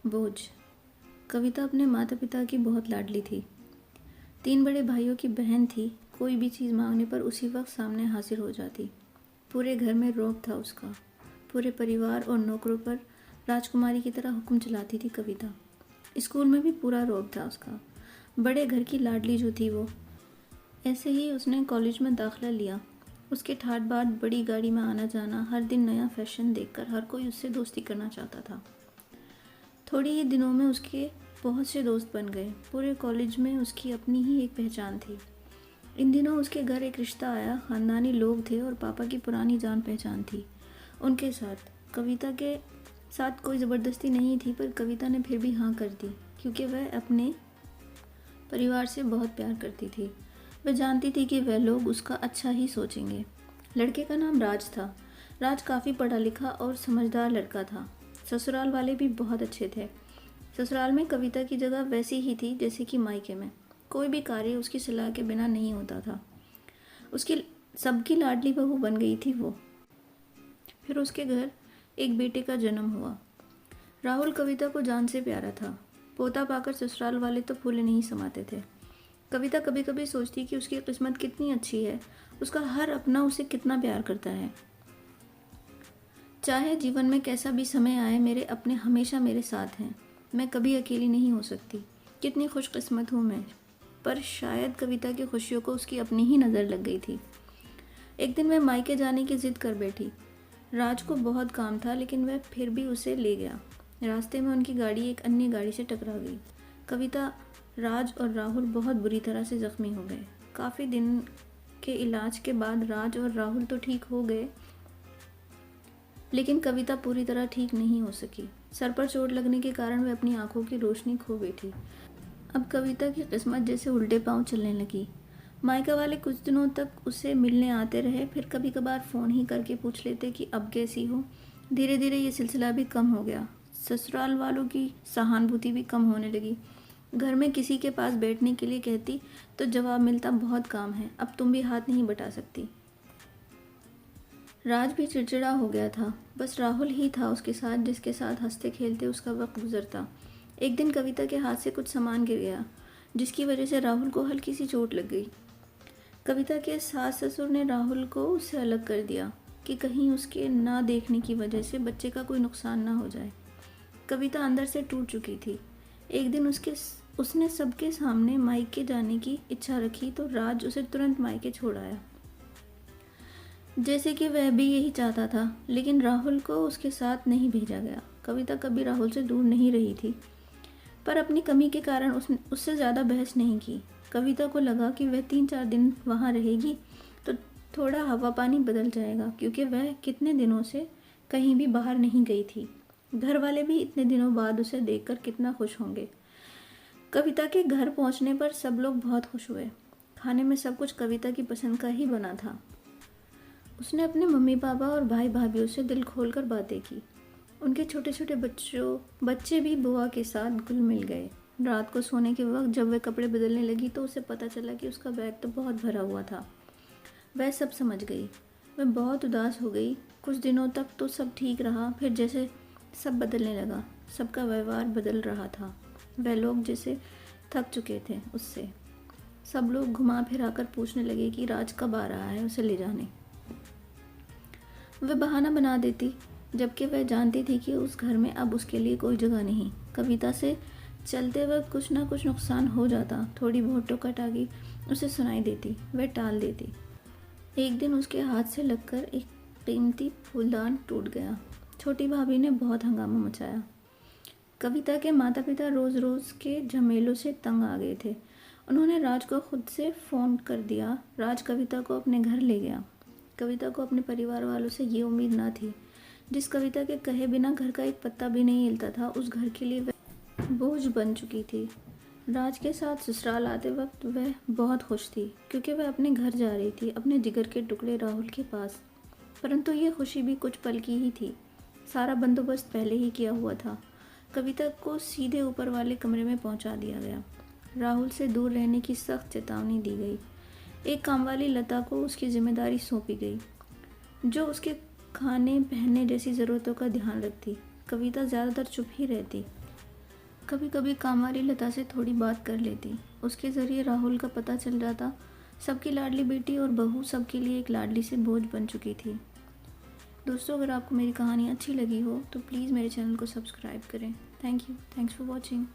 बोझ। कविता अपने माता पिता की बहुत लाडली थी। 3 बड़े भाइयों की बहन थी। कोई भी चीज़ मांगने पर उसी वक्त सामने हाजिर हो जाती। पूरे घर में रौब था उसका। पूरे परिवार और नौकरों पर राजकुमारी की तरह हुक्म चलाती थी कविता। स्कूल में भी पूरा रौब था उसका। बड़े घर की लाडली जो थी वो। ऐसे ही उसने कॉलेज में दाखिला लिया। उसके ठाट बाट, बड़ी गाड़ी में आना जाना, हर दिन नया फैशन देखकर हर कोई उससे दोस्ती करना चाहता था। थोड़ी ही दिनों में उसके बहुत से दोस्त बन गए। पूरे कॉलेज में उसकी अपनी ही एक पहचान थी। इन दिनों उसके घर एक रिश्ता आया। खानदानी लोग थे और पापा की पुरानी जान पहचान थी उनके साथ। कविता के साथ कोई ज़बरदस्ती नहीं थी, पर कविता ने फिर भी हाँ कर दी, क्योंकि वह अपने परिवार से बहुत प्यार करती थी। वह जानती थी कि वह लोग उसका अच्छा ही सोचेंगे। लड़के का नाम राज था। राज काफ़ी पढ़ा लिखा और समझदार लड़का था। ससुराल वाले भी बहुत अच्छे थे। ससुराल में कविता की जगह वैसी ही थी जैसे कि मायके में। कोई भी कार्य उसकी सलाह के बिना नहीं होता था। उसकी सबकी लाडली बहू बन गई थी वो। फिर उसके घर एक बेटे का जन्म हुआ। राहुल कविता को जान से प्यारा था। पोता पाकर ससुराल वाले तो फूले नहीं समाते थे। कविता कभी कभी सोचती कि उसकी किस्मत कितनी अच्छी है। उसका हर अपना उसे कितना प्यार करता है। चाहे जीवन में कैसा भी समय आए, मेरे अपने हमेशा मेरे साथ हैं। मैं कभी अकेली नहीं हो सकती। कितनी खुशकिस्मत हूँ मैं। पर शायद कविता की खुशियों को उसकी अपनी ही नज़र लग गई थी। एक दिन वह मायके जाने की जिद कर बैठी। राज को बहुत काम था, लेकिन वह फिर भी उसे ले गया। रास्ते में उनकी गाड़ी एक अन्य गाड़ी से टकरा गई। कविता, राज और राहुल बहुत बुरी तरह से जख्मी हो गए। काफ़ी दिन के इलाज के बाद राज और राहुल तो ठीक हो गए, लेकिन कविता पूरी तरह ठीक नहीं हो सकी। सर पर चोट लगने के कारण वह अपनी आंखों की रोशनी खो बैठी। अब कविता की किस्मत जैसे उल्टे पांव चलने लगी। मायका वाले कुछ दिनों तक उससे मिलने आते रहे, फिर कभी कभार फ़ोन ही करके पूछ लेते कि अब कैसी हो। धीरे धीरे ये सिलसिला भी कम हो गया। ससुराल वालों की सहानुभूति भी कम होने लगी। घर में किसी के पास बैठने के लिए कहती तो जवाब मिलता, बहुत काम है, अब तुम भी हाथ नहीं बटा सकती। राज भी चिड़चिड़ा हो गया था। बस राहुल ही था उसके साथ, जिसके साथ हंसते खेलते उसका वक्त गुजरता। एक दिन कविता के हाथ से कुछ सामान गिर गया, जिसकी वजह से राहुल को हल्की सी चोट लग गई। कविता के सास ससुर ने राहुल को उससे अलग कर दिया कि कहीं उसके ना देखने की वजह से बच्चे का कोई नुकसान ना हो जाए। कविता अंदर से टूट चुकी थी। एक दिन उसने सबके सामने मायके जाने की इच्छा रखी तो राज उसे तुरंत मायके छोड़ आया, जैसे कि वह भी यही चाहता था। लेकिन राहुल को उसके साथ नहीं भेजा गया। कविता कभी राहुल से दूर नहीं रही थी, पर अपनी कमी के कारण उसने उससे ज़्यादा बहस नहीं की। कविता को लगा कि वह 3-4 दिन वहाँ रहेगी तो थोड़ा हवा पानी बदल जाएगा, क्योंकि वह कितने दिनों से कहीं भी बाहर नहीं गई थी। घर वाले भी इतने दिनों बाद उसे देखकर कितना खुश होंगे। कविता के घर पहुँचने पर सब लोग बहुत खुश हुए। खाने में सब कुछ कविता की पसंद का ही बना था। उसने अपने मम्मी पापा और भाई भाभीयों से दिल खोलकर बातें की। उनके छोटे छोटे बच्चे भी बुआ के साथ घुल मिल गए। रात को सोने के वक्त जब वह कपड़े बदलने लगी तो उसे पता चला कि उसका बैग तो बहुत भरा हुआ था। वह सब समझ गई। वह बहुत उदास हो गई। कुछ दिनों तक तो सब ठीक रहा, फिर जैसे सब बदलने लगा। सबका व्यवहार बदल रहा था। वह लोग जैसे थक चुके थे उससे। सब लोग घुमा फिरा कर पूछने लगे कि राज कब आ रहा है उसे ले जाने। वह बहाना बना देती, जबकि वह जानती थी कि उस घर में अब उसके लिए कोई जगह नहीं। कविता से चलते वक्त कुछ ना कुछ नुकसान हो जाता। थोड़ी बहुत टोकाटाकी उसे सुनाई देती, वह टाल देती। एक दिन उसके हाथ से लगकर एक कीमती फूलदान टूट गया। छोटी भाभी ने बहुत हंगामा मचाया। कविता के माता पिता रोज़ रोज़ के झमेलों से तंग आ गए थे। उन्होंने राज को खुद से फ़ोन कर दिया। राज कविता को अपने घर ले गया। कविता को अपने परिवार वालों से ये उम्मीद ना थी। जिस कविता के कहे बिना घर का एक पत्ता भी नहीं हिलता था, उस घर के लिए वह बोझ बन चुकी थी। राज के साथ ससुराल आते वक्त वह बहुत खुश थी, क्योंकि वह अपने घर जा रही थी, अपने जिगर के टुकड़े राहुल के पास। परंतु ये खुशी भी कुछ पल की ही थी। सारा बंदोबस्त पहले ही किया हुआ था। कविता को सीधे ऊपर वाले कमरे में पहुंचा दिया गया। राहुल से दूर रहने की सख्त चेतावनी दी गई। एक कामवाली लता को उसकी जिम्मेदारी सौंपी गई, जो उसके खाने पहनने जैसी ज़रूरतों का ध्यान रखती। कविता ज़्यादातर चुप ही रहती। कभी कभी कामवाली लता से थोड़ी बात कर लेती। उसके ज़रिए राहुल का पता चल जाता। सबकी लाडली बेटी और बहू सबके लिए एक लाडली से बोझ बन चुकी थी। दोस्तों, अगर आपको मेरी कहानी अच्छी लगी हो तो प्लीज़ मेरे चैनल को सब्सक्राइब करें। Thank you. Thanks for watching.